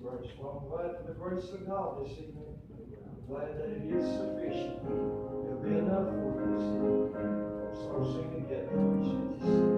verse. Well, I'm glad for the grace of God this evening. I'm glad that it is sufficient. It'll be enough for us this evening. So sing together, Jesus.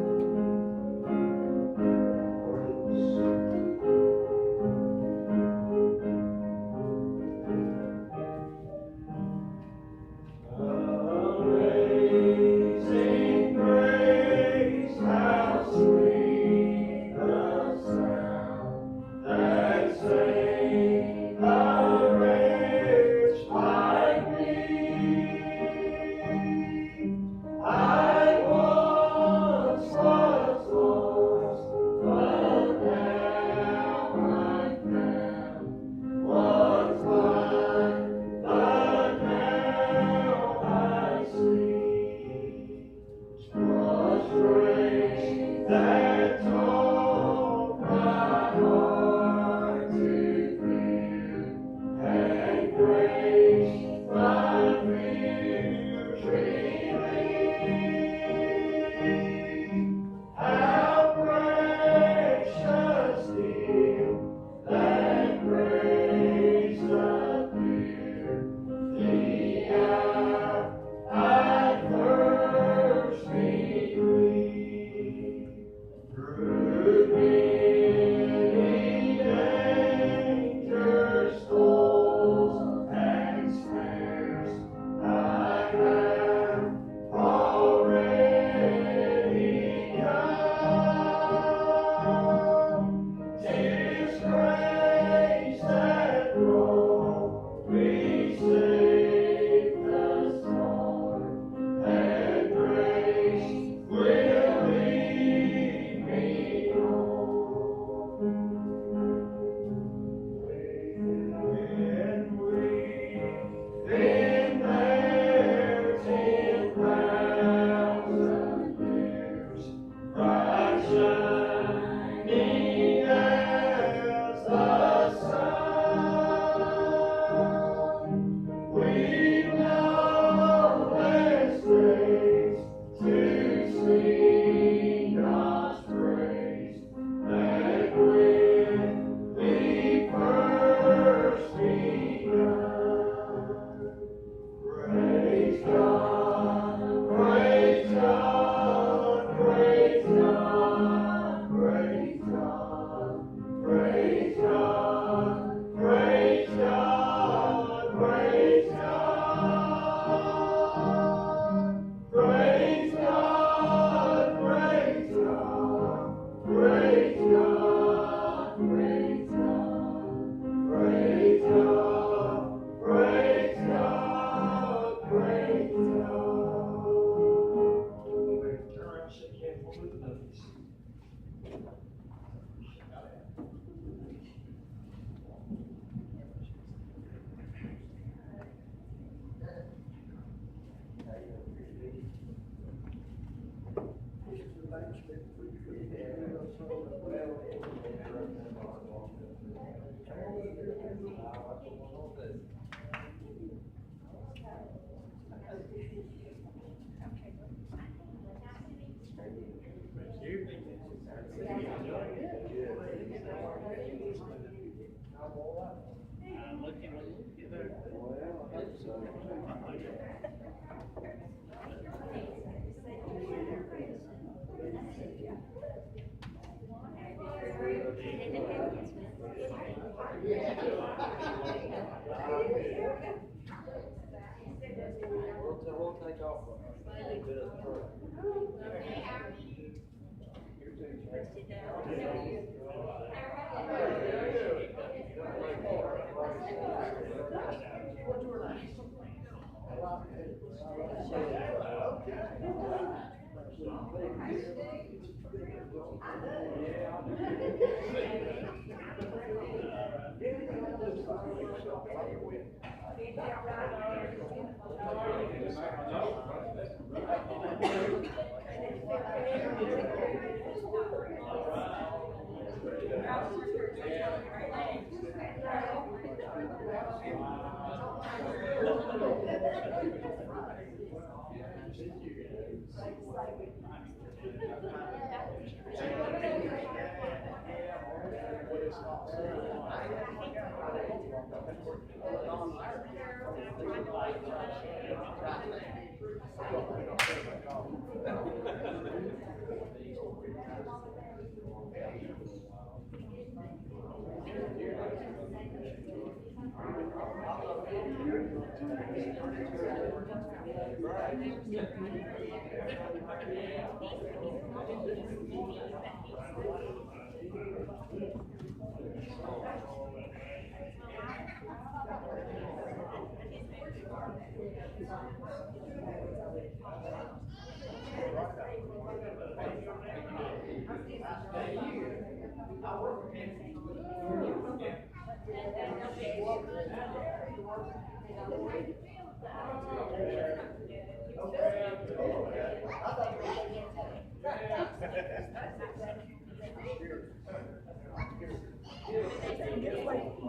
We'll take off a little bit of the truck.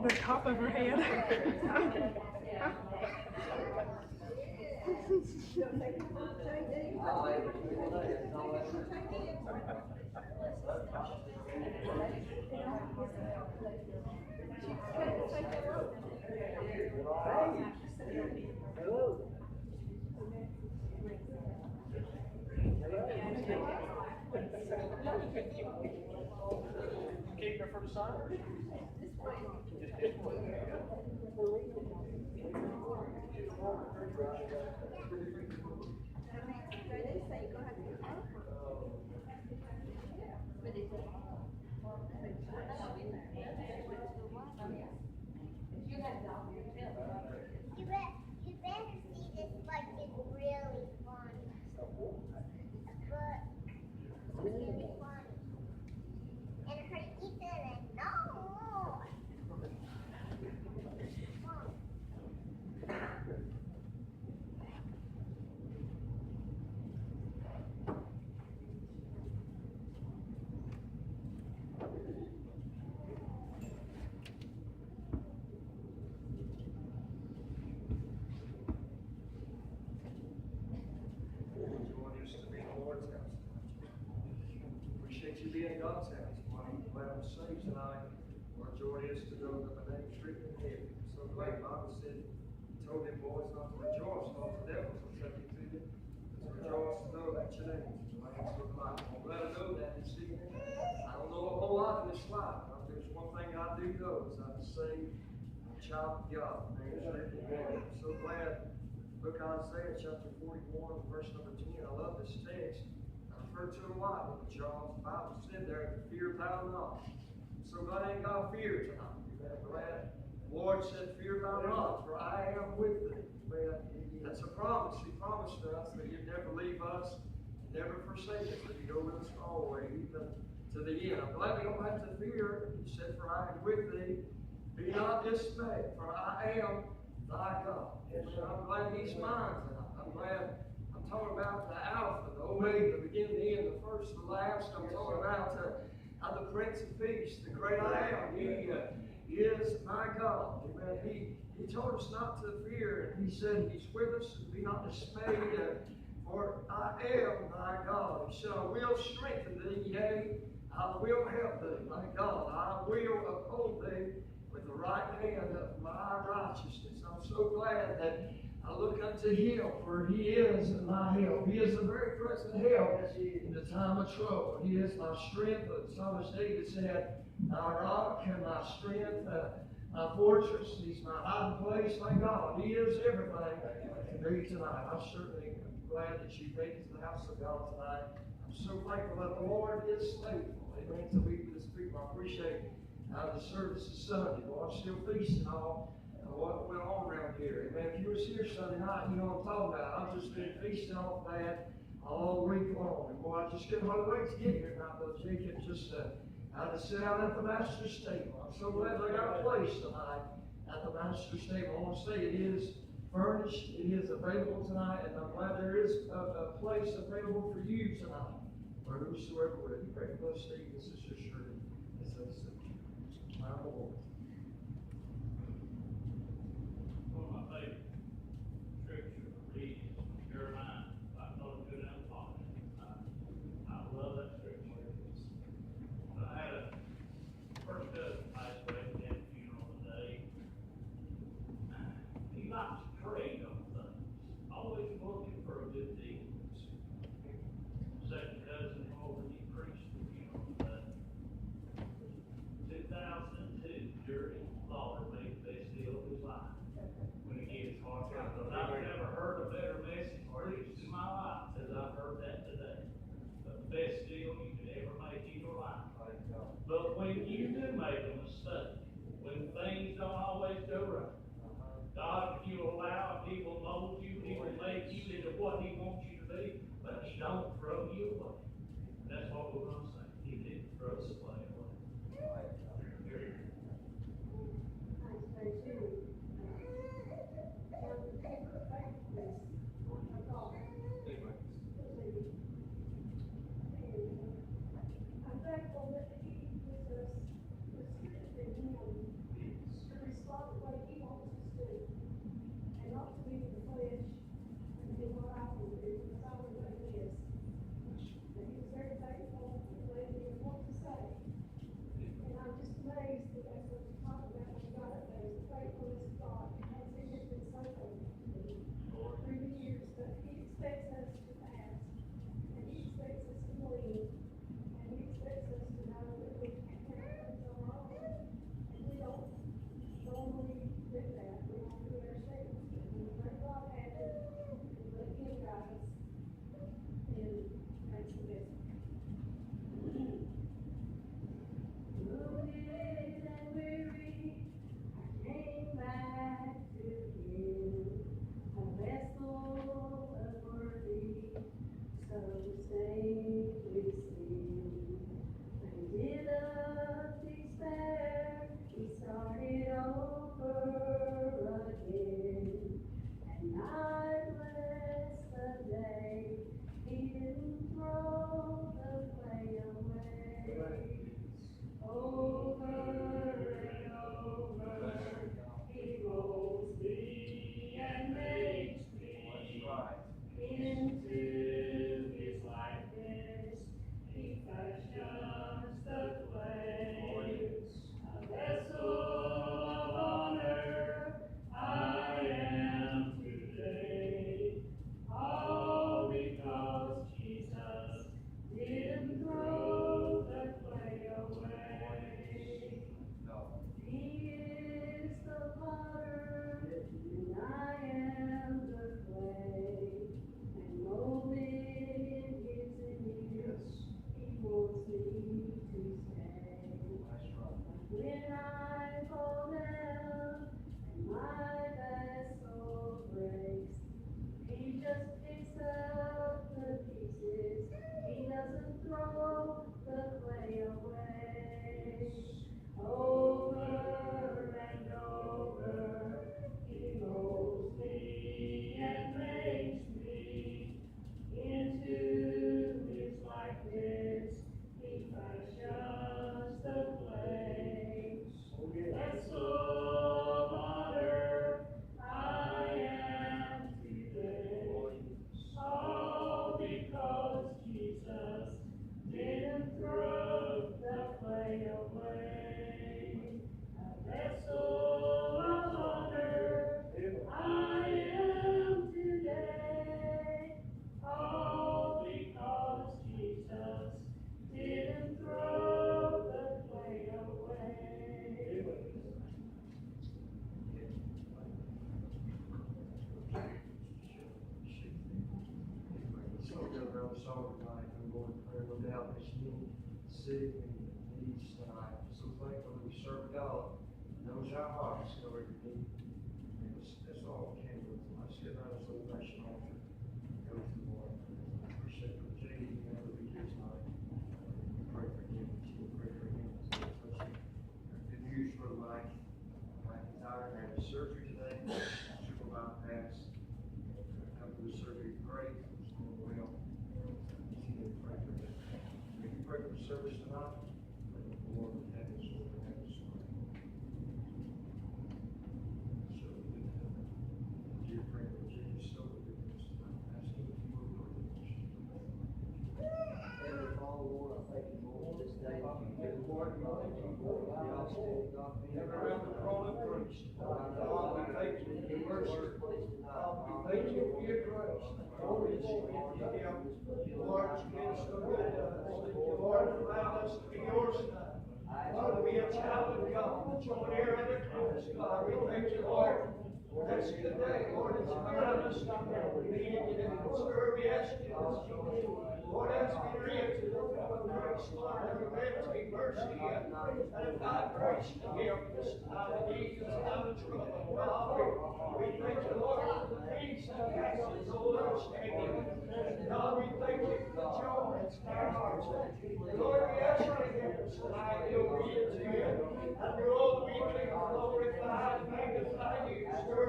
The top of her head. Keep her from the sun? You better see this like it's really funny. But it's really funny. And her eat it and no more. Join us to be in the Lord's house. Appreciate you being in God's house. I'm glad I'm saved tonight. Our joy is to know that my name's written in heaven. I'm so glad the Bible said, He told them boys not to rejoice, not the devils will take you to them. To rejoice to know that your name is in the Lamb's Book of Life. I'm glad I know that this evening. I don't know a whole lot in this life. But there's one thing I do know is I'm saved. I'm a child of God. My name's written in heaven. I'm so glad. Book of Isaiah, chapter 41, verse number 10. I love this text. I referred to it a lot, Brother Charles. The Bible said there, fear thou not. I'm so glad I ain't got fear tonight. Amen. Glad the Lord said, fear thou not, for I am with thee. Amen. That's a promise. He promised us that He'd never leave us, never forsake us, that He'd go with us always, even to the end. I'm glad we don't have to fear. He said, for I am with thee. Be not dismayed, for I am thy God. And I'm glad He's mine tonight. I'm glad I'm talking about the Alpha, the Omega, the beginning, the end, the first, the last. I'm talking about the Prince of Peace, the great I am. He is my God. Amen. He told us not to fear, and He said He's with us, and be not dismayed, for I am thy God. He said, I will strengthen thee, yea, I will help thee, my God. I will uphold thee with the right hand of my righteousness. I'm so glad that I look unto Him, for He is my help. He is the very present help in the time of trouble. He is my strength. The psalmist David said, my rock and my strength, my fortress. He's my hiding place, my God. He is everything to me tonight. I'm certainly glad that you made it to the house of God tonight. I'm so thankful that the Lord is faithful. Amen. To be with His people. I appreciate the service is Sunday. Well, I'm still feasting on what went on around here. Amen. If you was here Sunday night, you know what I'm talking about. I've just been feasting off that all week long. And boy, I just couldn't hardly wait to get here tonight, Brother Jacob. Just I had to sit down at the Master's table. I'm so glad I got a place tonight at the Master's table. I want to say it is furnished. It is available tonight. And I'm glad there is a place available for you tonight. Or whosoever would. You pray for Brother Steve. This is your shirt. As I said, my Lord. One of my favorite scripture to read is Jeremiah, I know it good and fond. I love that scripture. I had a first cousin, my make a mistake, when things don't always go right, God, if you allow, He will mold you, He will make you into what He wants you to be, but He don't throw you away. That's what we're going to say. He didn't throw us away. I'm thankful that He gives us the strength in Him to respond the way He wants us to, and not to be in the flesh and do what I want to do, because I want to do this. And He was very thankful for the way He didn't want to say. And I'm just amazed that that's what He's talking about when we got up there, the faithfulness of God, because He has been so faithful through the years, but He expects us to fast, and He expects us to believe. And He expects us to know that we can't do things on our own. And we don't normally do that. We don't do it ourselves. And we let God have it, and we let Him guide us. And that's the best. Wounded and weary, I came back to Him, a vessel unworthy, so safely seen. When He did up despair, He started over again. And I bless the day He didn't throw the clay away. Over and over, He molds me and makes me into His likeness. He fashions the clay, a vessel of honor I am today, all because Jesus didn't throw the clay away. He is the potter, and I am the clay, and molded in His image, He wants me to stay. But when I fall down and my vessel breaks, He just picks up the pieces. He doesn't throw the clay away. Over and over, He molds me and makes me into His likeness. He fashions the clay, vessel of honor I am today, all because Jesus didn't throw the clay away. A vessel of honor I am today, all because Jesus didn't throw the clay away. So we're going to grab a song tonight. I'm going to pray no doubt that you need sick and needs tonight. So thankful that we serve God. Knows our hearts, know every need. And that's all we can do. I sit around this old fashioned altar. Go to the Lord. Appreciate for Jay, you know, that we here tonight. Pray for him. Pray for him. Good news for Mike. Mike is out and had surgery today. Triple bypass. After the surgery, great. It's going well. Continue to pray for him. If you pray for the service tonight, pray that the Lord would have his will and have his way. So we do that. Dear friend, Jesus, so we do this tonight. Asking if you will pray for us. Heavenly Father, Lord, I thank you, Lord, for this day that you give us. Lord, I thank you, Lord, for the outstanding God being Never around the throne of grace. God, we thank you for your mercy. God, we thank you for your grace. Lord, it's with you. Lord, it's been so good to us. Thank you, Lord, for allowing us to be yours tonight. Lord, to be a child of God, the joint heir of the cross. God, we thank you, Lord. That's a good day, Lord. It's a good time to stop there. We need to get in the stir. We ask you this. Lord, as we read to the Lord, grace, Lord, every man take mercy and find grace to him. This time of need, this time of trouble. God, we thank you, Lord, for the peace that passes all understanding. God, we thank you for the joy that's in our hearts. Lord, we ask you to help us tonight. We'll read it to you. And we're all weekly glorify and magnify you, stir.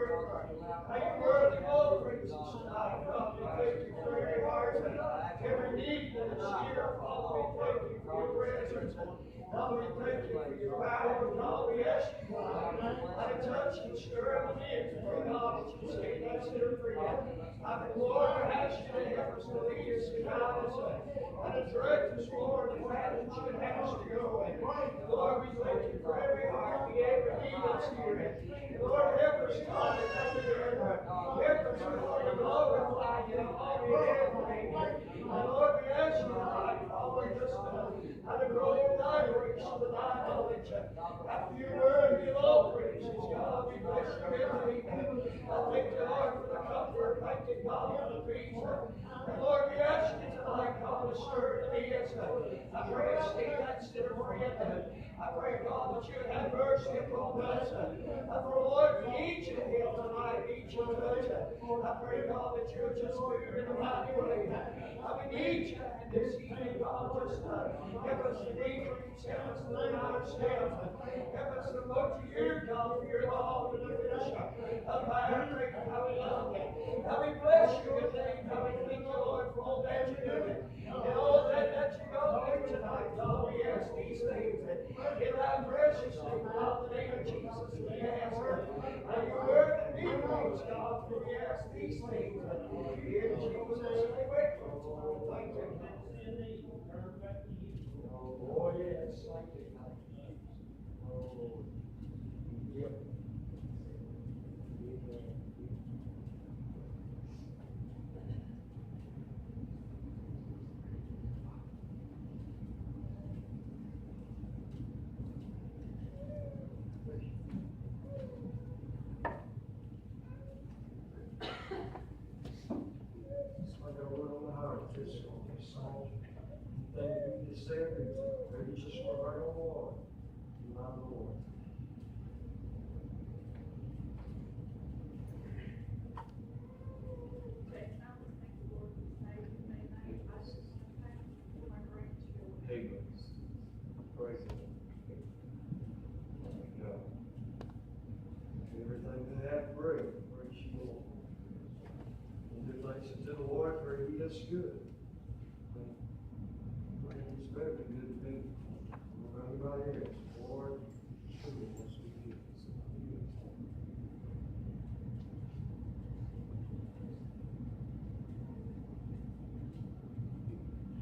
How you worthy of all praises tonight. God, we thank you for every heart and every need that is here. Father, we thank you for your presence. Father, we thank you for your power. God, we ask you, God, to touch and stir them in. For God, that you say that's there for you. Lord, I ask you to help us to lead us and guide us and to direct us, Lord, the path that you would have us to go. And Lord, we thank you for every heart, every need that's here. And Lord, help us, God, to come together. Help us, Lord, to glorify you in all we have. And Lord, we ask you, God, Father, just how to grow in thy grace and thy knowledge. After your word, give all praises, God. We bless your name. I thank you, Lord, for the comfort. Thank you, God, for the peace. And Lord, we ask you tonight, God, to stir the needs. I pray a state that sinner friend. I pray, God, that you would have mercy upon us. For Lord, for each of them tonight, each of us. I pray, God, that you would just move in a mighty way. We need you this evening, God. Just help us to decrease, help us to learn ourselves. Help us to look to you, God, for your law and the finisher of our faith. How we love you. How we bless you with name. How we thank you, Lord, for all that you're doing. And all that you're going to do tonight, God. We ask these things in thy precious name, God, the name of Jesus. We ask and your word and be praised, God. For we ask these things in Jesus' name. Thank you. Oh, yes. Thank you. Oh, yep. That's good. He's better than good to me. Anybody else? Lord, truly wants to be good.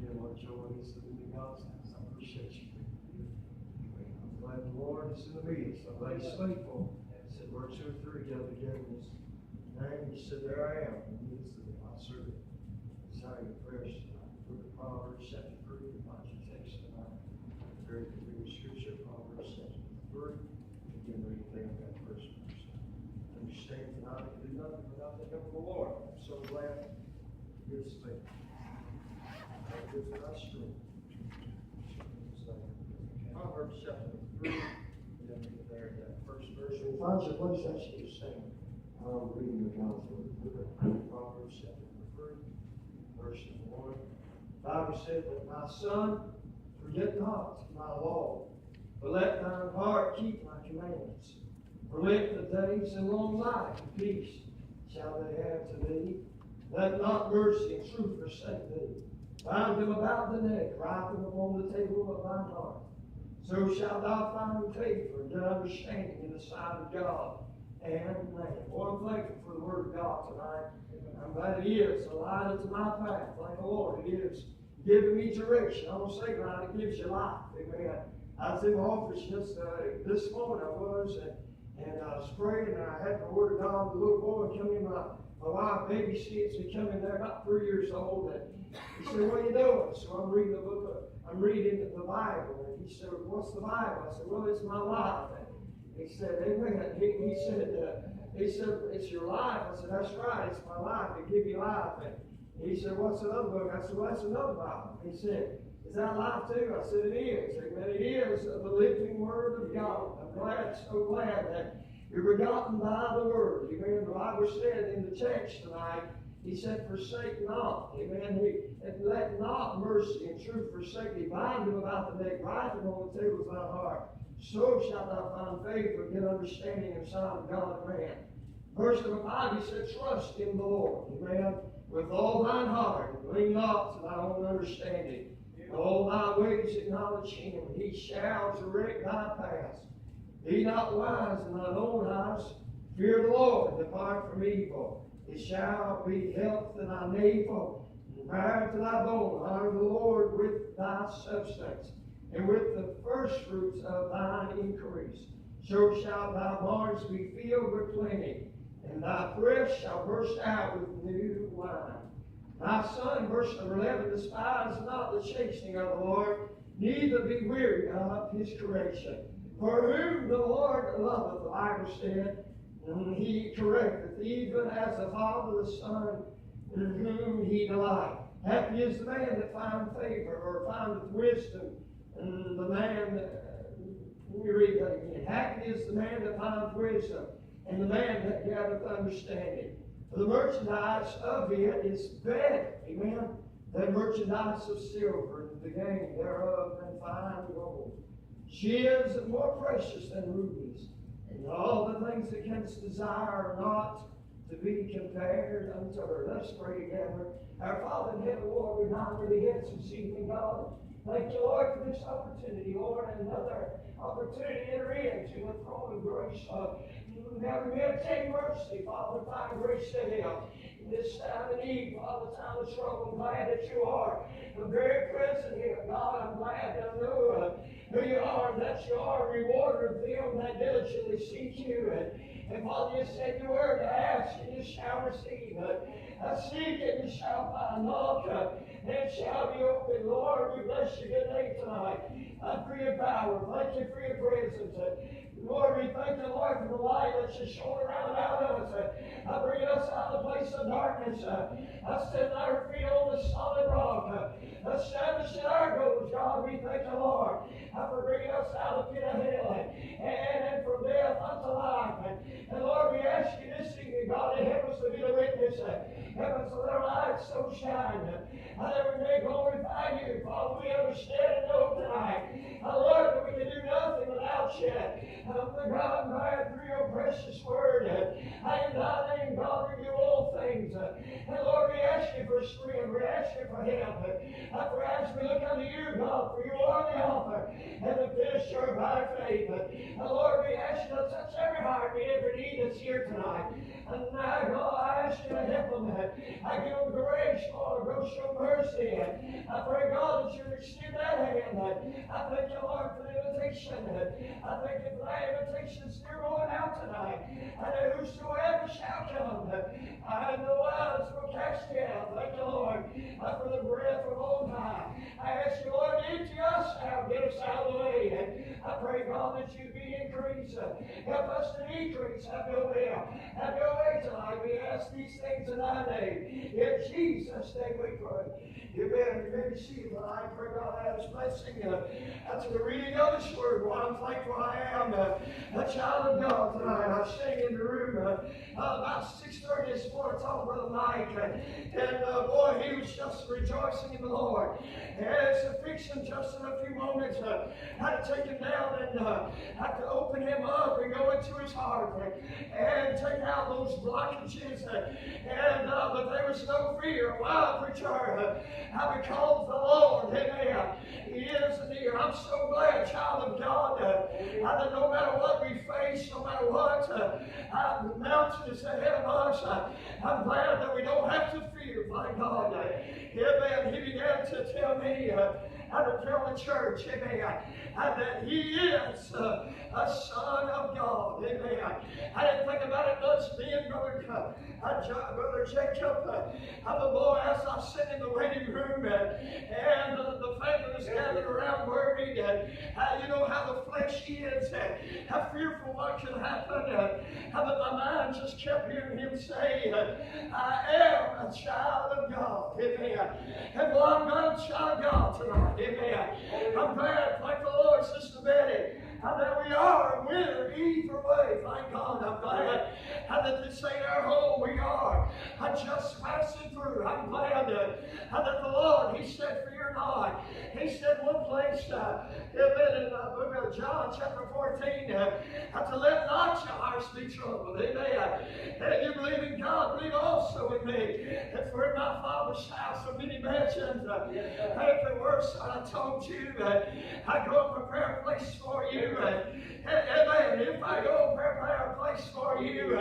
You know what joy is to be in God's house. I appreciate you. I'm glad the Lord is in the midst. I'm glad He's faithful. He said, where 2 or 3 gather together in His name, He said, there I am. In the midst of them. I serve Him. Sorry, prayers tonight. Book of Proverbs, chapter 3. Find your text tonight. Very familiar scripture, Proverbs, chapter 3. Again, read anything of that first verse. Understand tonight, I can do nothing without the help of the Lord. I'm so glad He gives me. That gives me my strength. Proverbs, chapter 3. Then we get there at that first verse. If you find your place, I should stand. I'm reading the God's word. Proverbs, chapter 3. Verse 1. The Bible said that my son, forget not my law, but let thine heart keep my commandments. For length of days and long life and peace shall they have to thee. Let not mercy and truth forsake thee. Bind them about the neck, write them upon the table of thine heart. So shalt thou find favor and good understanding in the sight of God and man. Lord, I'm thankful for the word of God tonight. I'm glad it is a light unto my path. Thank the Lord. It is giving me direction. I'm going to say tonight, it gives you life. Amen. I was in the office just this morning. I was, and I was praying, and I had the word of God. The little boy come in, my wife babysits. He come in there about 3 years old, and he said, "What are you doing?" So I'm reading I'm reading the Bible. And he said, "What's the Bible?" I said, "Well, it's my life." And he said, "Amen." He said, he said, it's your life. I said, that's right, it's my life. It give you life. And he said, what's another book? I said, well, that's another Bible. He said, is that life too? I said, it is. Amen. It is the living Word of God. I'm glad, so glad that you're begotten by the Word. Amen. The Bible said in the text tonight, he said, forsake not. Amen. Let not mercy and truth forsake thee. Bind them about the neck, write them on the tables of thy heart. So shalt thou find favor and get understanding in the sight of God and man. Verse number 5, he said, trust in the Lord. Amen. With all thine heart, and lean not to thy own understanding. In all thy ways acknowledge him, and he shall direct thy paths. Be not wise in thine own eyes. Fear the Lord, depart from evil. It shall be health to thy navel, and marrow to thy bone. Honor the Lord with thy substance, and with the first fruits of thine increase. So shall thy barns be filled with plenty, and thy press shall burst out with new wine. My son, verse number 11, despise not the chastening of the Lord, neither be weary of his correction. For whom the Lord loveth, the Bible said, and he correcteth, even as the Father the Son, in whom he delight. Happy is the man that findeth favor, or findeth wisdom, and the man that, let me read that again. Happy is the man that findeth wisdom, and the man that gathereth understanding. For the merchandise of it is better, amen, than merchandise of silver, and the gain thereof than fine gold. She is more precious than rubies, and all the things that canst desire are not to be compared unto her. Let's pray together. Our Father in heaven, Lord, we bow our heads this evening, God. Thank you, Lord, for this opportunity, Lord, and another opportunity to enter into the throne of grace. Now we may obtain mercy, Father, find grace to help. In this time of need, Father, time of trouble, I'm glad that you are very present here. God, I'm glad that I know who you are, and that you are a rewarder of them that diligently seek you. And Father, you said your word, ask and you shall receive. Seek and you shall find. Knock and it shall be open. Lord, we bless your good name tonight. For your power. Thank you for your presence. Lord, we thank you, Lord, for the light that you shone around out of us. Bring us out of the place of darkness. Set our feet on the solid rock. Establish our goals, God. We thank you, Lord, for bringing us out of the pit of hell and from death unto life. And Lord, we ask you this evening, God, to help us to be the witness. Help us to let our light so shine that we may glorify you. Father, we understand and know tonight, Lord, that we can do nothing without you. The God, by through your precious word, in thy name, God, we do all things. And Lord, we ask you for strength. We ask you for help. For as we look unto you, God, for you are the author and the finisher of our faith. And Lord, we ask you to touch every heart and every need that's here tonight. And now, God, I ask you to help them. I give them grace, Lord. Go show mercy. I pray, God, that you extend that hand. I thank you, Lord, for the invitation. I thank you for that invitation that's still going out tonight. And that whosoever shall come, I know eyes will cast you out. Thank you, Lord, for the breath from on high. I ask you, Lord, to empty us out, get us out of the way. I pray, God, that you be increased. Help us to decrease. Have your way. Have your way tonight. We ask these things in thy name. In Jesus' name we pray. You may be seated tonight. Pray God have his blessing. After the reading of his word, well, I'm thankful I am a child of God tonight. I was sitting in the room about 6:30 this morning talking to Brother Mike. And boy, he was just rejoicing in the Lord. And it's a fiction just in a few moments. I had to take him down and had to open him up and go into his heart and take out those blockages. But there was no fear. Wow, preacher. Because the Lord, amen, He is near. I'm so glad, child of God, that no matter what we face, no matter what the mountain is ahead of us, I'm glad that we don't have to fear, my God. Amen. He began to tell me, how to tell the church, amen, that he is a son of God, amen. I didn't think about it much then, Brother Jacob. But boy, as I sit in the waiting room, and the family was gathered around worried. You know how the flesh is, how fearful what could happen. How that my mind just kept hearing him say, I am a child of God. Amen. And well, I'm not a child of God tonight. Amen. I'm glad, thank the Lord, Sister Betty, how that we are a winner either way. Thank God. I'm glad how that this ain't our home. We are. I'm just passing through. I'm glad how that the Lord, He said, fear not. He said one place, amen, in the book of John, chapter 14, to let not your hearts be troubled. Amen. And you believe in God, believe also in me. And for in my Father's house are many mansions. If it were so, I told you, I go and prepare a place for you. Amen. If I go and prepare a place for you,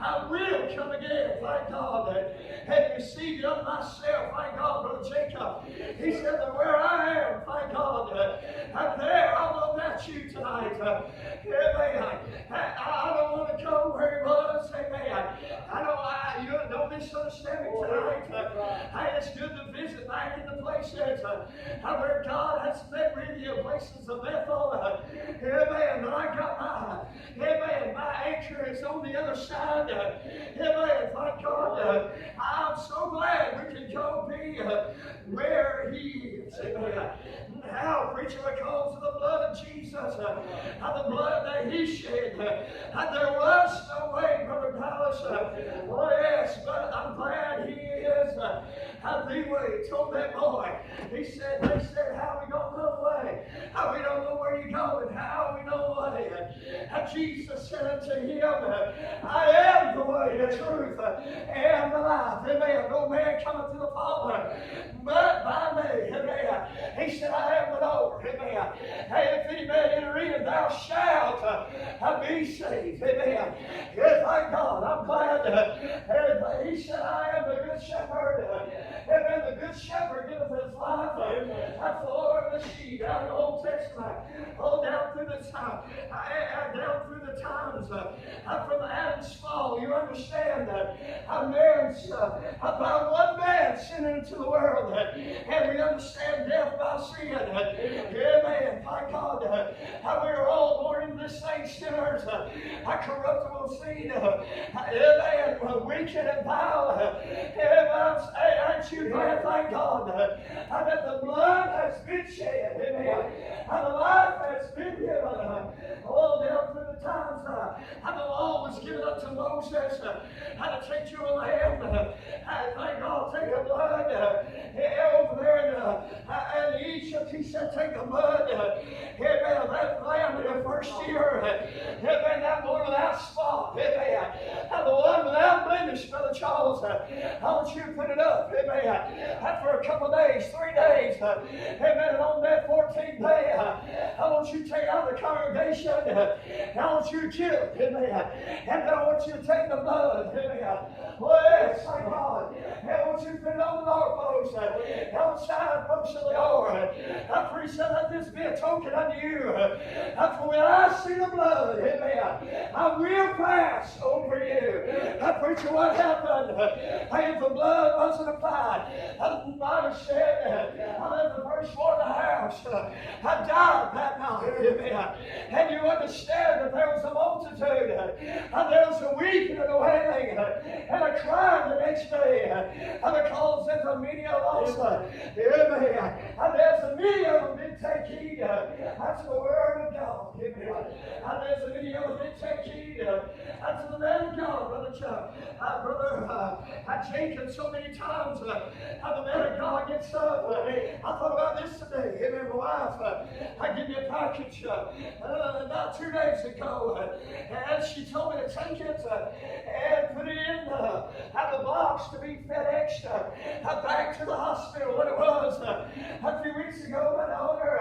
I will come again. Thank God. And receive you of myself. Thank God, Brother Jacob. He said that where I am, thank God, I'm there. I love that you tonight. Amen. I don't want to go where he was. Amen. You don't misunderstand me tonight. It's good to visit back in the places where God has met with you, places of Bethel. Amen. And I got my anchor is on the other side. Amen. Thank God. I'm so glad we can go be where He is. Amen. Now, preacher, because of the blood of Jesus, how the blood that He shed, how there was no way, Brother Dallas. Oh, yes, but I'm glad He is the way. He told that boy, they said, how we going to know the way? How we don't know where you're going? How we know the way? How Jesus said unto him, I am the way, the truth, and the life. Amen. No man cometh to the Father but by me. Amen. He said, I am the door. Amen. Hey, if any man enter in, thou shalt be saved. Amen. Yes, thank God. I'm glad. He said, I am the good shepherd. Amen. The good shepherd giveth his life for the sheep. Down in the Old Testament. Oh, down through the time. Down through the times. From Adam's fall. You understand that. About one man sinning into the world. And we understand death by sin. Amen. Thank God. How we are all born into this thing sinners. A corruptible seed. Amen. Wicked and vile. Amen. Aren't you glad, thank God, that the blood has been shed. Amen. And the life has been given. All down through the times. And the law was given up to Moses. How to take you a lamb. Thank God, take the blood. Over there in Egypt, he said, take the blood. Amen. That lamb in the first year. Amen. That one without spot. Amen. And the one without blemish, Brother Charles. I want you to put it up. Amen. And for a couple of days, 3 days. Amen. And on that 14th day, I want you to take out the congregation. And I want you to kill it. Amen. And I want you to take the blood. Amen. Well, yes, thank God. And I want you to put it on the doorpost. Outside post of the door. I pray, son, let this be a token unto you. For when I see the blood, amen, I will pass over you. I preacher, what happened? If the blood wasn't applied, the Bible said, I left the first one in the house. I died that night. Amen. And you understand that there was a multitude, and there was a weeping and a wailing, and a crying the next day, because there's a many of us. Amen. And there's a many of them didn't take heed. That's the word of God. Amen. And there's a many of them didn't take heed. That's the man of God, Brother Chuck. Brother Jacob, so many times how the man of God gets up. I thought about this today. Amen. My wife, I give you a package about 2 days ago, and she told me to take it and put it in the box to be FedExed back to the hospital. What it was a few weeks ago, my daughter,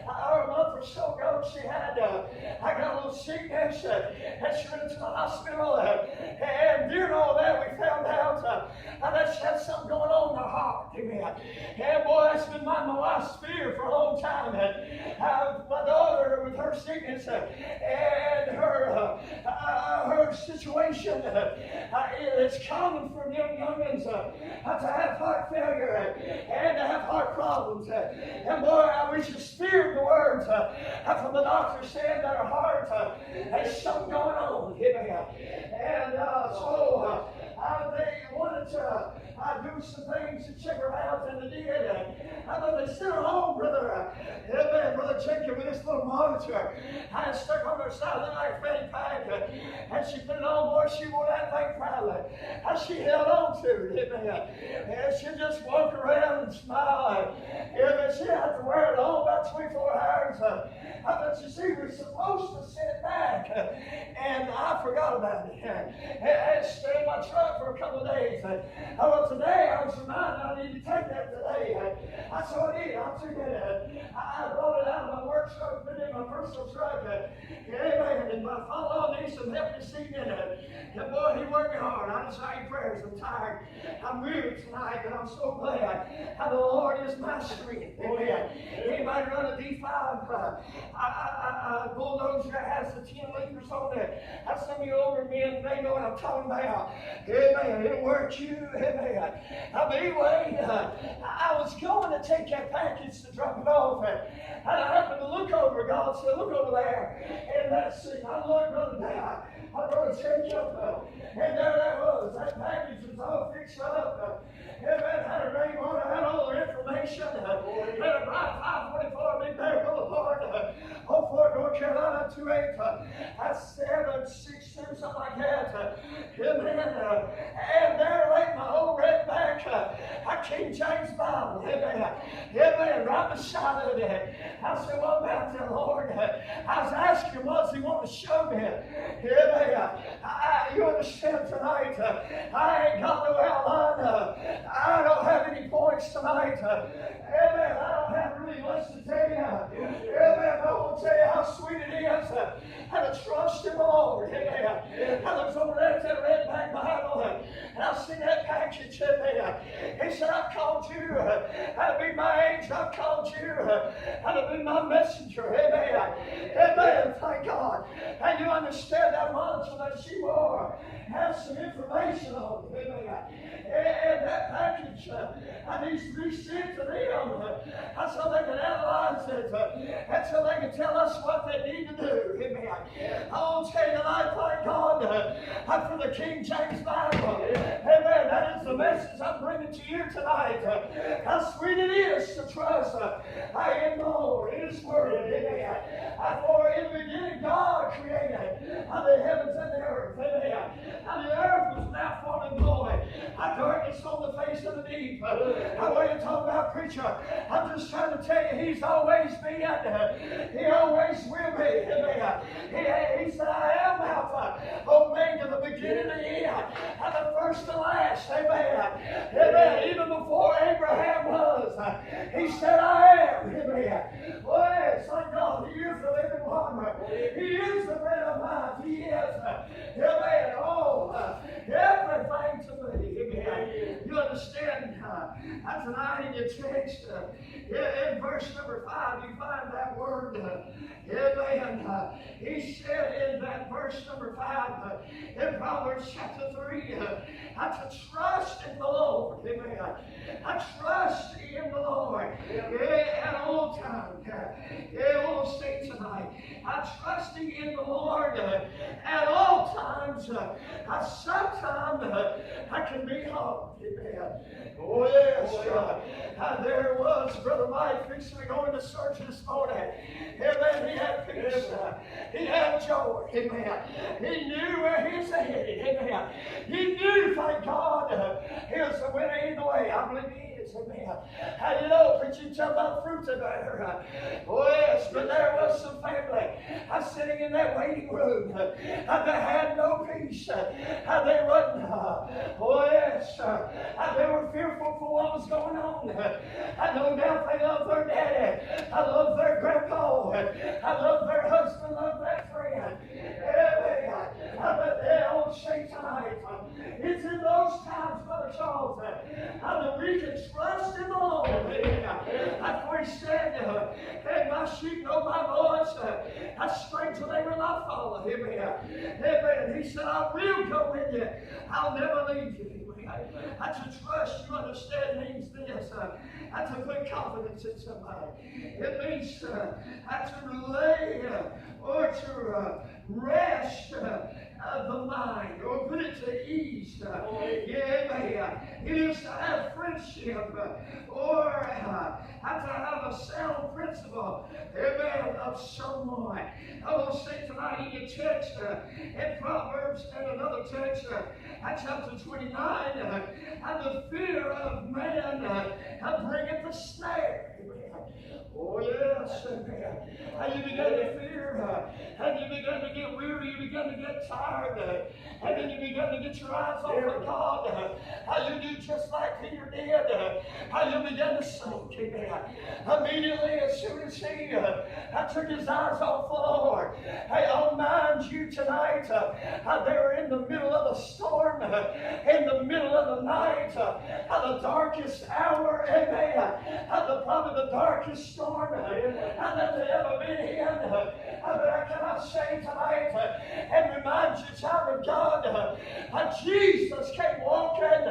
a month or so ago, she had I got a little sickness, and she went into the hospital, and during all that, we found out that she had something going on in her heart. Amen. And boy, that's been my wife's fear for a long time. My daughter with her sickness and her situation, it's common for youngins to have heart failure and to have heart problems. And boy, which is feared the words from the doctor saying that her heart has something going on. Amen. And so they wanted to do some things to check her out, and they did. I thought they sent her home, brother. Amen. Brother Jacob with this little monitor. I stuck on her side, looked like a fanny pack, and she put it on. Boy, she wore that thing proudly. How she held on to it. Amen. And she just walked around and smiled. Amen. She had to wear it on about 24 hours. But you see, we were supposed to sit back, and I forgot about it. And stayed in my truck for a couple of days. Well, today I was reminded I need to take that today. I saw it. I took it. I brought it out of my work truck, put it in my personal truck. Amen. And my father needs some help this evening. And boy, he worked me hard. I just say prayers. I'm tired. I'm weary tonight, but I'm so glad how the Lord is my strength. Amen. Anybody run a D5? Bulldozer has the 10 liters on it. That's some of you older men, they know what I'm talking about. Amen. It'll work you. Amen. But anyway, I was going to take that package to drop it off. And I happened to look over. God said, look over there. And let's see. I looked over there. I brought a change up. And there that was. That package was all fixed up. Amen. Had a name on it. Had all the information. Had a bright 544 Big Bear Boulevard. Fort North Carolina 28. That's 762, something like that. Amen. And there lay my old red back. King James Bible. Amen. Amen. Right beside of it. I said, what about the Lord? I was asking him, what's he want to show me? Amen. You understand tonight? I ain't got no outline. I don't have any points tonight. Amen. I don't have really much to tell you. Amen. I want to tell you how sweet it is how to trust in the Lord. Amen. I looked over there at that red back Bible and I see that package. Amen. He said, I've called you how to be my angel. I've called you how to be my messenger. Amen. Amen. Thank God. And you understand that monitor that she wore has some information on it. Amen. And that package needs to be sent to them so they can analyze it and so they can tell us what they need to do. Amen. I want to tell you tonight, thank God for the King James Bible. Amen. That is the message I'm bringing to you tonight. How sweet it is to trust in the Lord, in His Word. Amen. For in the beginning, God created the heavens and the earth. Amen. And the earth was without form and void. Darkness on the face of the deep. How are you talking about, preacher? I'm just trying to tell you, He's always been. He always will be. Amen. He said, I am Alpha, Omega, the beginning and the end, and the first and the last. Amen. Amen. Even before Abraham was, He said, I am. Amen. Oh, yes, thank God. He is the living water. He is the bread of life. He is. Amen. Oh, everything to me. Amen. You understand? Tonight in your text, in verse number 5, you find that word. Amen. He said in that verse number 5, in Proverbs chapter 3, to trust in the Lord. Amen. I trust in the Lord at all times. I will say tonight, I'm trusting in the Lord at all times. Sometimes I can be hard. Amen. Oh, yes. There was Brother Mike fixing to go into church this morning. Amen. He had peace. He had joy. Amen. He knew where he was headed. Amen. He knew, thank God, he was the winner either way. I believe he is. Amen. How do you know? Preaching talking about fruit there. Oh, yes. But there was some family sitting in that waiting room. They had no peace. They wasn't. Oh, yes. They were fearful for what was going on. No doubt they loved their daddy. I love their grandpa. I love their husband. Love their friend. Amen. But they all say tonight, it's in those times, Brother Charles, that we can trust in the Lord. That's where He said, hey, my sheep know my voice. A stranger they will not follow. Amen. Amen. He said, I will go with you. I'll never leave you. To trust, you understand, means this. To to put confidence in somebody. It means to relay or to rest the mind, or put it to ease. It is to have friendship, or have to have a sound principle, amen, of someone. I will say tonight in your text, in Proverbs and another text, chapter 29, and the fear of man bringeth a snare. Oh yes, and you begin to fear, and you begin to get weary, you begin to get tired, and then you begin to get your eyes off of God. How you do just like Peter did, how you begin to sink. Immediately, as soon as he took his eyes off the Lord, I'll mind you tonight, they were in the middle of a storm, in the middle of the night, the darkest hour, amen, probably the darkest storm that they ever been in. But I cannot say tonight and remind you, child of God, Jesus came walking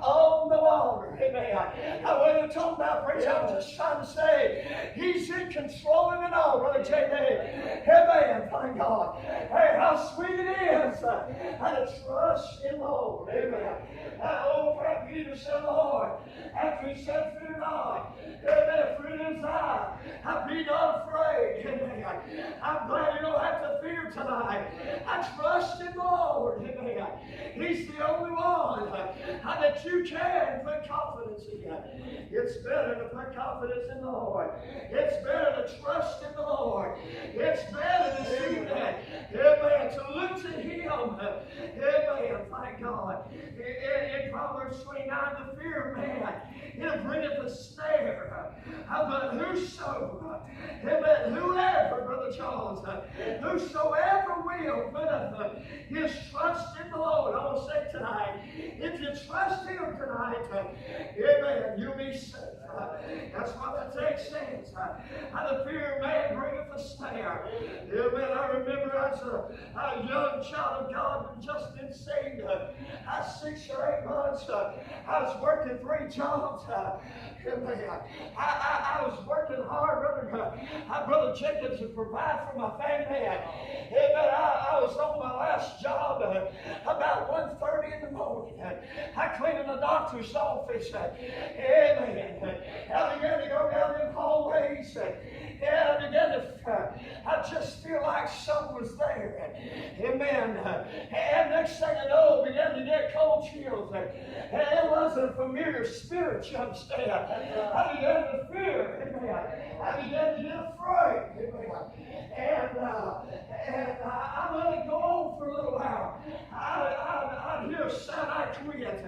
on the water. Amen. What are you talking about, preacher? I'm just trying to say He's in control of it all, Brother J.D. Amen. Thank God. Hey, how sweet it is to trust in the Lord. Amen. Perhaps Peter said, Lord, after he said, fear not, amen, for it is I be not afraid. Amen. I'm glad you don't have to fear tonight. I trust in the Lord. Amen. He's the only one that you can put confidence in. It's better to put confidence in the Lord. It's better to trust in the Lord. It's better to see that. Amen. To look to Him. Amen. Thank God. In Proverbs 29, the fear of man, it'll bringeth a snare. But whoso, amen, whoever, Brother Charles, whosoever will put his trust in the Lord, I will say tonight, if you trust Him tonight, amen, you'll be safe. That's what the text says. The fear of man bringeth a snare. Amen. I remember as a young child of God, just been saved, 6 or 8 months, I was working 3 jobs. I was working hard, Brother Jacob, to provide for my family. I was on my last job about 1:30 in the morning. I cleaned the doctor's office. Amen. I began to go down them hallways. I began to, I just feel like someone was there. Amen. And next thing I know, I began to get cold chills. And it wasn't a familiar spirit, you understand. I began to fear. Amen. I began to get afraid. Amen. And I let it go on for a little while. I'd hear a sound, I'd quit.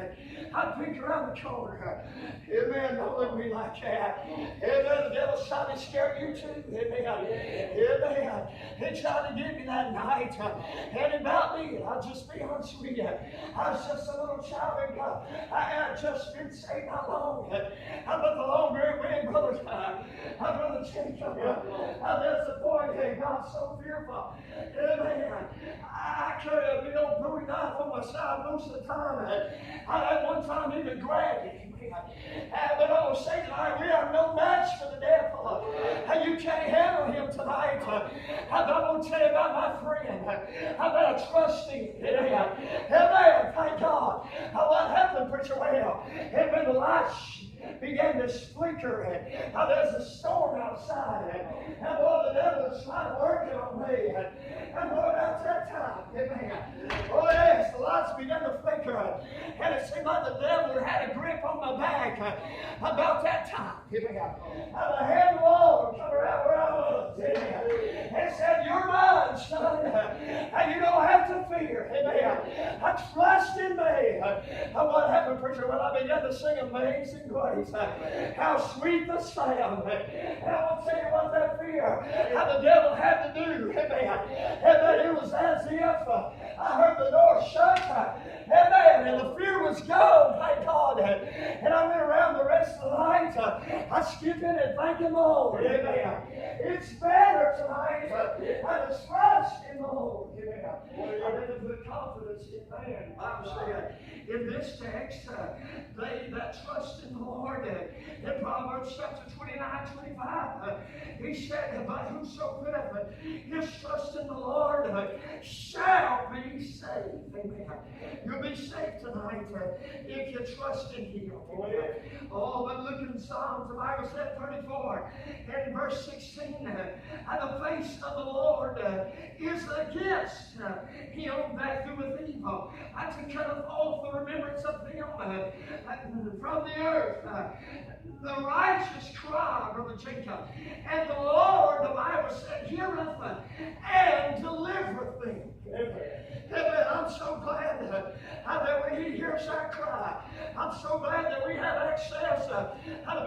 I'd peek around the corner. Amen. Don't look at me like that. Amen. The devil's trying to scare you too. Amen. Amen. He tried to get me that night. And about me, I'll just be honest with you. I was just a little child of God. I had just been saved not long. But the longer it went, Brother Jacob, there's a point that God's so fearful. Amen. I carry a big old Bowie knife on my side most of the time. I at one time even grabbed it. But I will say tonight, we are no match for the devil. You can't handle him tonight. I'm going to tell you about my friend. I'm going to trust him. Amen. Thank God. What happened, Preacher Well? And when the lights began to flicker, and there's a storm outside, and boy, the devil is trying to work it on me. And boy, that's that time. Amen. Oh yes, the lights began to flicker, and it seemed like the devil had a grip on my back about that time. Amen. And the hand of the Lord come around where I was. Amen. And said, "You're mine, son, and you don't have to fear." Amen. I trust in me. What happened, preacher? Well, I began to sing Amazing Grace. How sweet the sound. And I will tell you what that fear, how the devil had to do. Amen. Amen. It was as if I heard the door shut. Amen. And the fear was gone. Thank God. And I went around the rest of the night. I skipped in and thanking the Lord. Amen. It's better tonight to trust in the Lord. Amen. I didn't put confidence in man. The Bible said in this text, they that trust in the Lord, In Proverbs chapter 29:25, he said, but whoso putteth his trust in the Lord shall be saved. Amen. You'll be saved tonight if you trust in Him. Oh, but look in Psalms, the Bible said 34 and verse 16, and the face of the Lord is against him that doeth evil, and to cut off the remembrance of them from the earth. The righteous cry, Brother Jacob, and the Lord, the Bible said, heareth and delivereth them. Amen. I'm so glad that when He hears our cry, I'm so glad that we have access to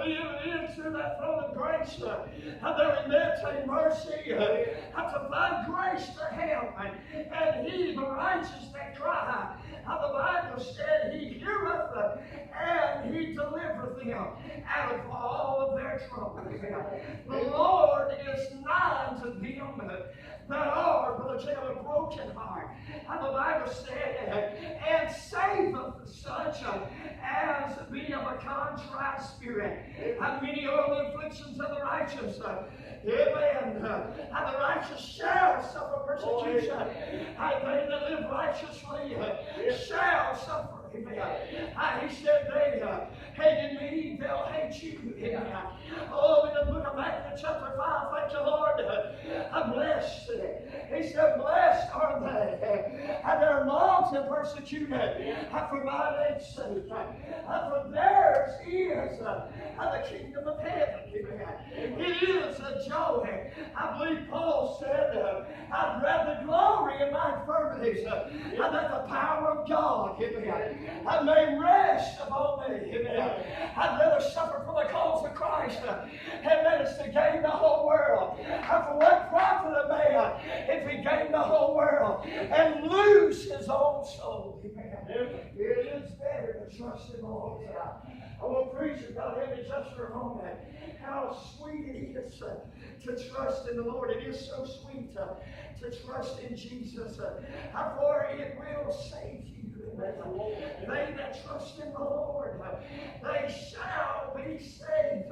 be able into that throne of grace, that we meditate mercy, to find grace to help. And He, the righteous that cry, the Bible said, He heareth and He delivereth them out of all of their troubles. The Lord is nigh unto them that are, Brother Jacob, a broken heart. And the Bible said, and saveth such as be of a contrite spirit. And many are the afflictions of the righteous. Amen. And the righteous shall suffer persecution. And they that live righteously shall suffer. Amen. He said, they hated me, they'll hate you. Amen. Oh, in the book of Matthew chapter 5, thank you, Lord. I'm blessed. He said, blessed are they, and they're mocked and persecuted for my name's sake. For theirs is the kingdom of heaven. It is a joy. I believe Paul said, I'd rather glory in my infirmities than that the power of God I may rest upon me. I'd rather suffer for the cause of Christ and that is to gain the whole world. For what profit a man if he gain the whole world and lose his own soul? It is better to trust in the Lord. I want to preach about it just for a moment. How sweet it is to trust in the Lord. It is so sweet to trust in Jesus. For it will save you. They that trust in the Lord, they shall be saved.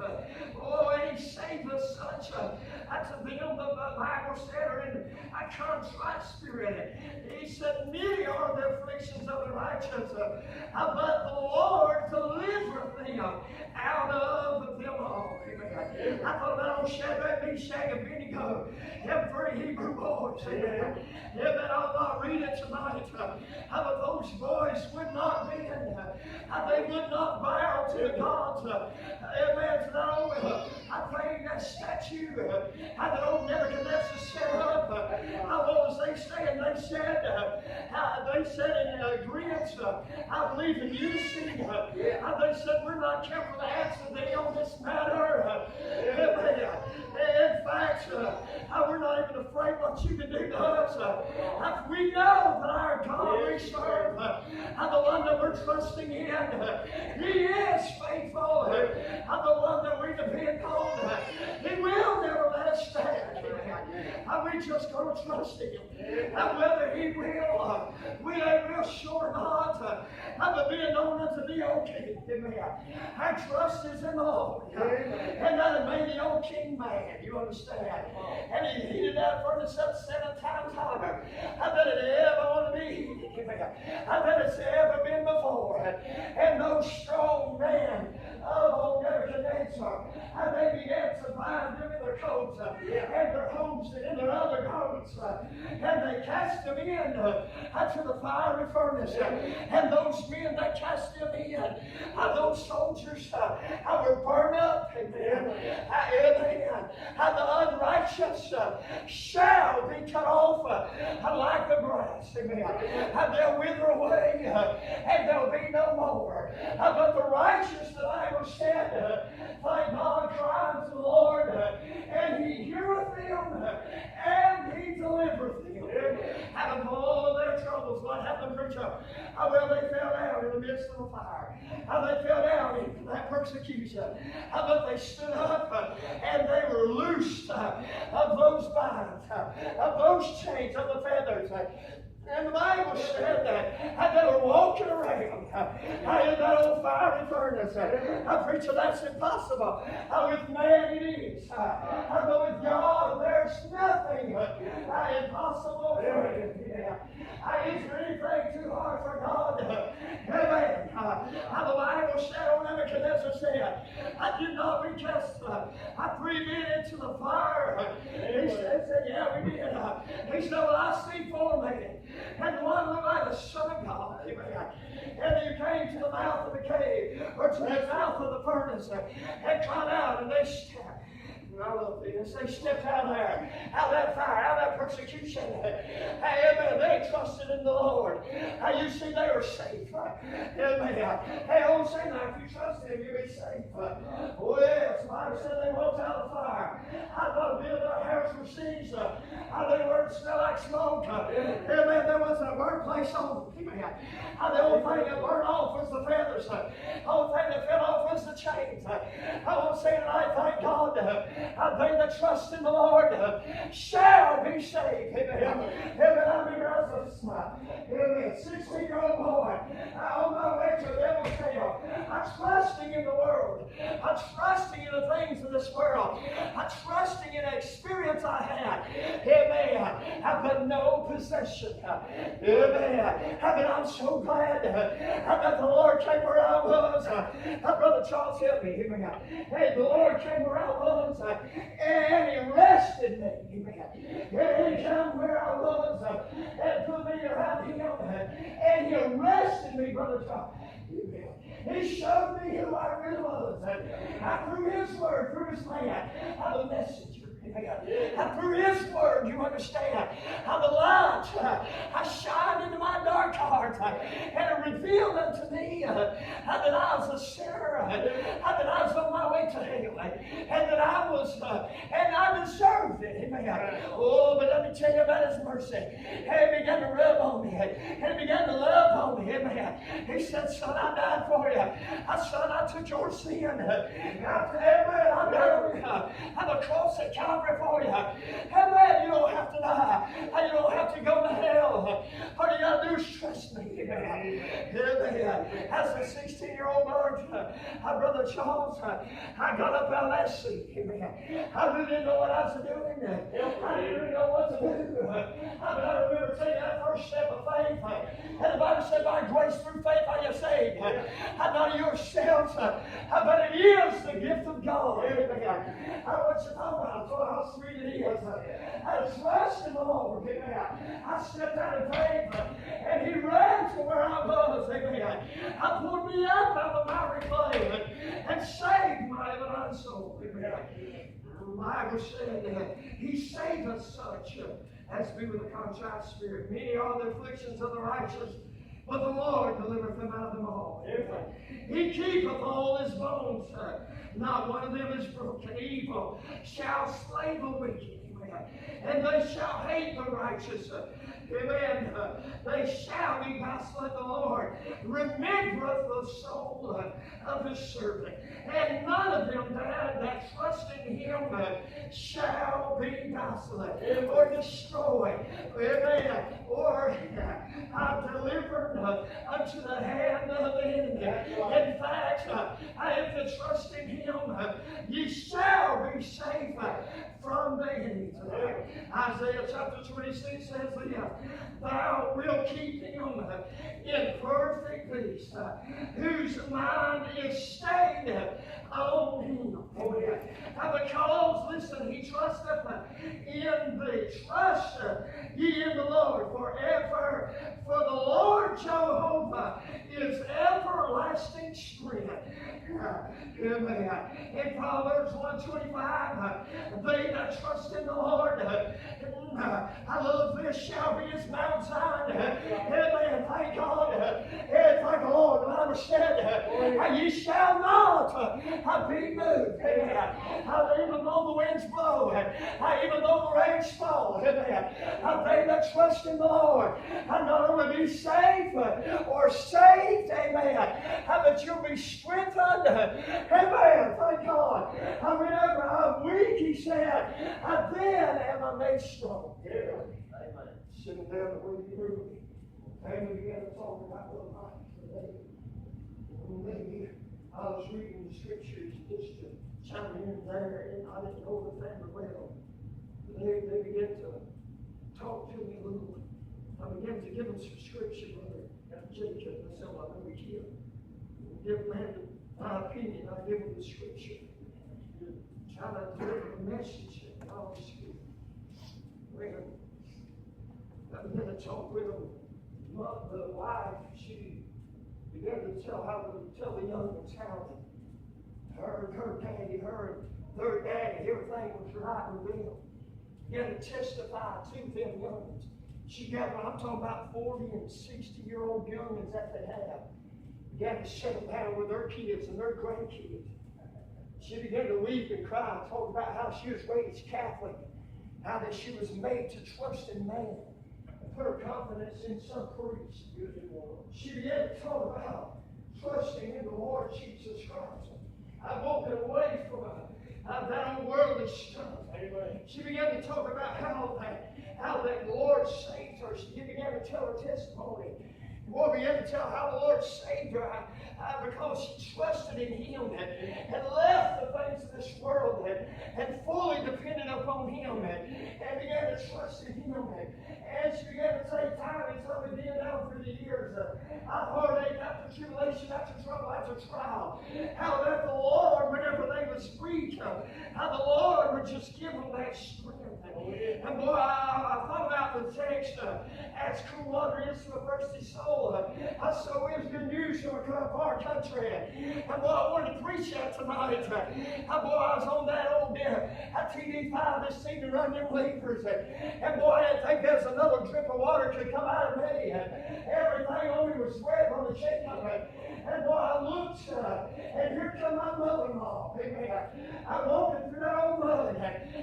Oh, and He saveth such to them, the Bible said, are in a contrite spirit. He said, many are the afflictions of the righteous, but the Lord delivereth them out of them all. I thought about Shadrach, Meshach, and Abednego, them three Hebrew boys. Amen. I'll not read it tonight. But those boys would not bend. They would not bow to the gods. Amen. Not only I prayed that statue that old Nebuchadnezzar set up. What was they saying? They said in agreement, I believe in unity. They said, we're not careful to answer thee on this matter. Amen. In fact, we're not even afraid what you can do to us. We know that our God we serve, the one that we're trusting in, He is faithful, the one that we depend on. He will never let us stand. We just going to trust Him. And whether He will, we ain't real sure not. But being known unto thee, O King. Our trust is in the Lord. And that made the old king mad. You understand? And He heated that furnace up 7 times hotter than it ever want to be heated. Than it's ever been before. And those strong men of old Nebuchadnezzar, and they began to bind them in their coats and their homes and in their other garments, and they cast them in to the fiery furnace. And those men that cast them in, those soldiers were burned up. Amen. Amen. And the unrighteous shall be cut off like the grass. Amen. And they'll wither away, and there'll be no more. But the righteous, the Bible said, thank God, cry unto the Lord, and He heareth them, and He delivereth them out of all of their troubles. What happened, preacher? Well, they fell down in the midst of the fire. They fell down into that persecution. But they stood up, and they were loosed of those binds, of those chains, of the feathers. And the Bible said that they were walking around in that old fiery furnace. Preacher, that's impossible. With man it is. But with God, there's nothing impossible for him. Is there anything too hard for God? Amen. The Bible said, or Nebuchadnezzar said, I did not we just breathe into the fire. He said, yeah, we did. He said, well, I see four men. And one looked like the Son of God. Amen. And he came to the mouth of the cave, or to the mouth of the furnace, and cried out, and they stepped. I love this. They stepped out there, out of that fire, out of that persecution. Amen. They trusted in the Lord. You see, they were safe. Amen. Hey, I won't say that. If you trust Him, you'll be safe. Oh, yes. The Bible said they walked out of the fire. I thought their hairs were seized. They weren't smell like smoke. Amen. There wasn't a workplace on them. Amen. The only thing that burned off was the feathers. The only thing that fell off was the chains. I won't say tonight, thank God. They that trust in the Lord shall be saved. Amen. Amen. I remember I was a 16-year-old boy on my way to the devil's hell. I'm trusting in the world. I'm trusting in the things of this world. I'm trusting in the experience I had. Amen. But no possession. Amen. I'm so glad that the Lord came where I was. Brother Charles helped me. Amen. Hey, the Lord came where I was. And He rested me. Amen. He came where I was and put me around Him. And He arrested me, Brother Charles. Amen. He showed me who I really was. Through His Word, through His man, I'm a messenger. Through His Word, you understand how the light shined into my dark heart, and it revealed unto me that I was a sinner, that I was on my way to hell, and that I was, and I deserved it. Amen. Oh, but let me tell you about His mercy. He began to rub on me, and He began to love on me. Amen. He said, son, I died for you. Son, I took your sin. Amen. I died on the cross at Calvary for you. Amen. You don't have to die. You don't have to go to hell. All you got to do is trust me. Amen. As a 16-year-old boy, Brother Charles, I got up out of that seat. Amen. I really didn't know what I was doing. I didn't really know what to do. I remember taking that first step of faith. And the Bible said, by grace through faith are you saved. Not yourselves, but it is the gift of God. Amen. I want you to talk about how sweet it is. I trust in the Lord. Amen. I stepped out of faith, and He ran to where I was. Amen. I pulled me up out of the miry clay and saved my blind soul. Amen. The Bible said that He saved us such as be with a contrite spirit. Many are the afflictions of the righteous, but the Lord delivereth them out of them all. Amen. He keepeth all His bones. Not one of them is broken. Evil shall slay the wicked. Amen. And they shall hate the righteous. Amen. They shall be desolate. The Lord remembereth the soul of His servant. And none of them that trust in Him shall be desolate or destroyed. Amen. Or delivered unto the hand of the enemy. In fact, if you trust in Him, ye shall be safe from the enemy. Isaiah chapter 26 says this, thou wilt keep him in perfect peace, whose mind is stayed on Him. Because, listen, he trusteth in the trust ye in the Lord forever. For the Lord Jehovah is everlasting strength. Amen. In Proverbs 1:25, they that trust in the Lord, I love this, shall be as Mount Zion. Amen. Thank God. Thank the Lord. The Bible said, ye shall not be moved. Amen. Even though the winds blow, even though the rains fall, amen. They that trust in the Lord, not only be safe or saved, amen, but you'll be strengthened. Amen. Thank God. Whenever I'm weak, He said, then am I made strong. Amen. sitting there the way you knew me. And we began to talk about the life today. And maybe I was reading the scriptures just to chime in there, and I didn't know the family well. But they began to talk to me a little. I began to give them some scripture, brother. Jacob, that's all I know we hear. Give them my opinion, I give them the scripture. Try to deliver the message that God is speaking. When I began to talk with them, the wife, she began to tell the young ones how her daddy, their daddy, everything was right with them. Began to testify to them young ones. She got, I'm talking about 40 and 60-year-old young ones that they have. Began to settle down with their kids and their grandkids. She began to weep and cry and talk about how she was raised Catholic, how that she was made to trust in man and put her confidence in some priest. She began to talk about trusting in the Lord Jesus Christ. I walked away from that old worldly stuff. She began to talk about how that the Lord saved her. She began to tell her testimony. Boy, began to tell how the Lord saved her because she trusted in Him and left the things of this world and fully depended upon Him and began to trust in Him. And she began to take time and tell me then down through the years, heartache after tribulation, after trouble, after trial, how that the Lord, whenever they was weak, how the Lord would just give them that strength. And boy, I thought about the text, as cool water is to a thirsty soul. So is good news from a far country. And boy, I wanted to preach that tonight. And boy, I was on that old TD5 this seemed to run them leapers. And boy, I didn't think there's another drip of water could come out of me. Everything on me was wet on the shaking. And boy, I looked, and here come my mother-in-law. Amen. I'm walking through that old mud.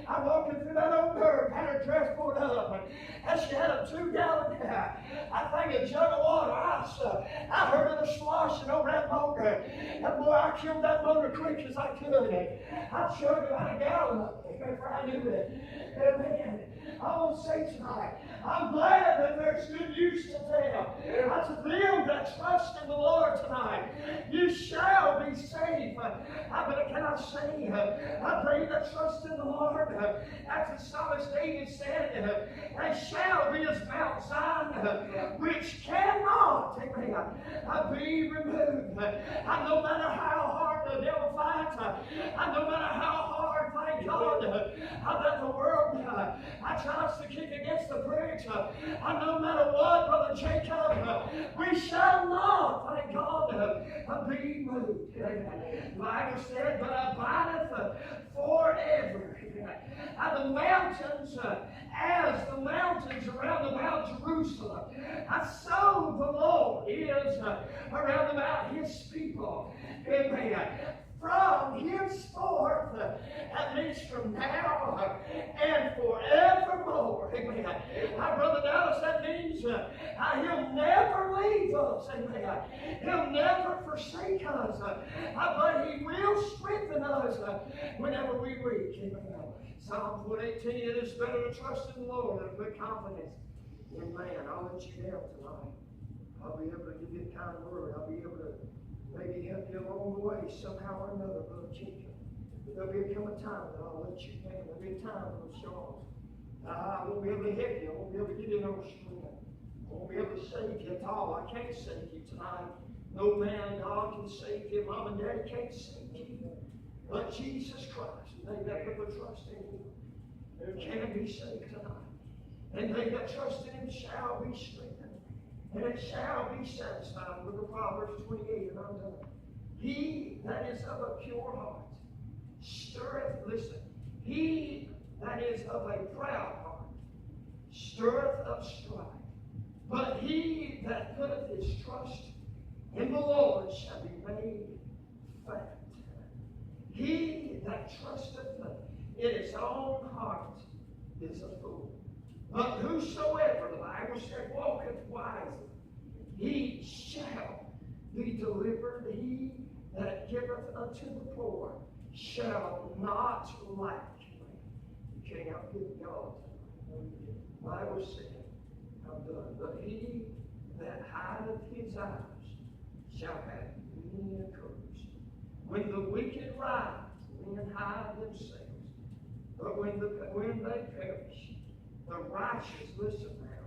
I'm walking through that old dirt, had her dress pulled up. And she had a 2-gallon, I think a jug of water. I heard her sloshing over that motor. And boy, I killed that motor quick as I could. I chugged about a gallon of it before I knew it. Amen. I want to say tonight, I'm glad that there's good news to tell. To them that trust in the Lord tonight, you shall be saved. But can I say, they that trust in the Lord, as the psalmist David said, they shall be as Mount Zion, which cannot, be removed. No matter how hard the devil fights, no matter how hard, thank God, that the world tries to kick against the bricks, no matter what, Brother Jacob, we shall not, thank God, be moved. The Bible said, but abideth forever. The mountains, as the mountains around about Jerusalem, so the Lord is around about His people. Amen. From henceforth, at least from now and forevermore. Amen. Brother Dallas, that means He'll never leave us. Amen. He'll never forsake us. But He will strengthen us whenever we weak. Amen. Psalm 118, it is better to trust in the Lord and put confidence in man. I'll let you down tonight. I'll be able to give you a kind word. I'll be able to maybe help you along the way somehow or another, Brother Jacob. But there'll be a time that I'll let you down. There'll be a time, Brother Charles. I won't be able to help you. I won't be able to give you no strength. I won't be able to save you at all. I can't save you tonight. No man, God can save you. Mom and Daddy can't save you. But Jesus Christ, and they that put their trust in Him, can be saved tonight. And they that trust in Him shall be strengthened. And it shall be satisfied with the Proverbs 28, and I'm done. He that is of a pure heart stirreth, listen, he that is of a proud heart stirreth up strife. But he that putteth his trust in the Lord shall be made fat. He that trusteth in his own heart is a fool. But whosoever, the Bible said, walketh wisely, he shall be delivered. He that giveth unto the poor shall not lack. You can't outgive God. The Bible said, have done. But he that hideth his eyes shall have many encouragement. When the wicked rise, men hide themselves. But when they perish, the righteous listen now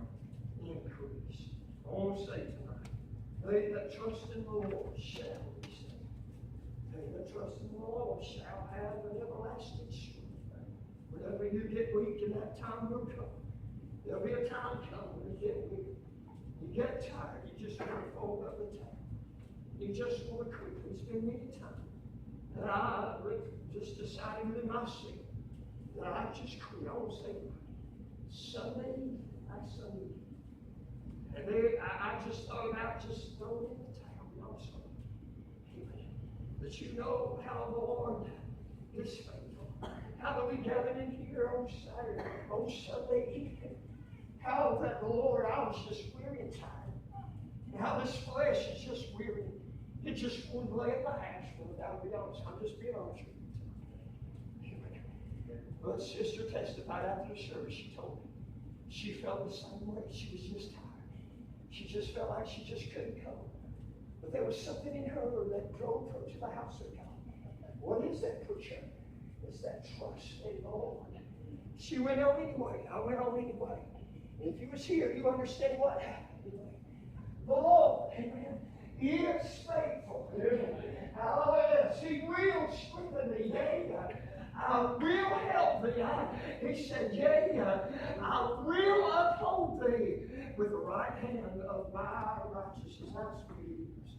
increase. I want to say tonight, they that trust in the Lord shall be saved. They that trust in the Lord shall have an everlasting strength. Whenever you get weak, and that time will come. There'll be a time coming when you get weak. You get tired, you just want to fold up the towel. You just want to quit. There's been many times that I just decided within myself that I just quit. I want to say, Sunday, and I just thought about just throwing in the towel. You know, so, but you know how the Lord is faithful. How that we gathered in here on Saturday, on Sunday evening. How that the Lord, I was just weary and tired. And how this flesh is just weary. It just wouldn't lay at the house without being honest. I'm just being honest with you tonight. But Sister testified after the service. She told me she felt the same way. She was just tired. She just felt like she just couldn't come. But there was something in her that drove her to the house of God. What is that, preacher? It's that trust in the Lord. She went on anyway. I went on anyway. And if you was here, you understand what happened anyway. The Lord, amen, is faithful. Hallelujah. He will strengthen thee. Yea, I will help thee. He said, yea, I will uphold thee with the right hand of my righteousness. That's what he is.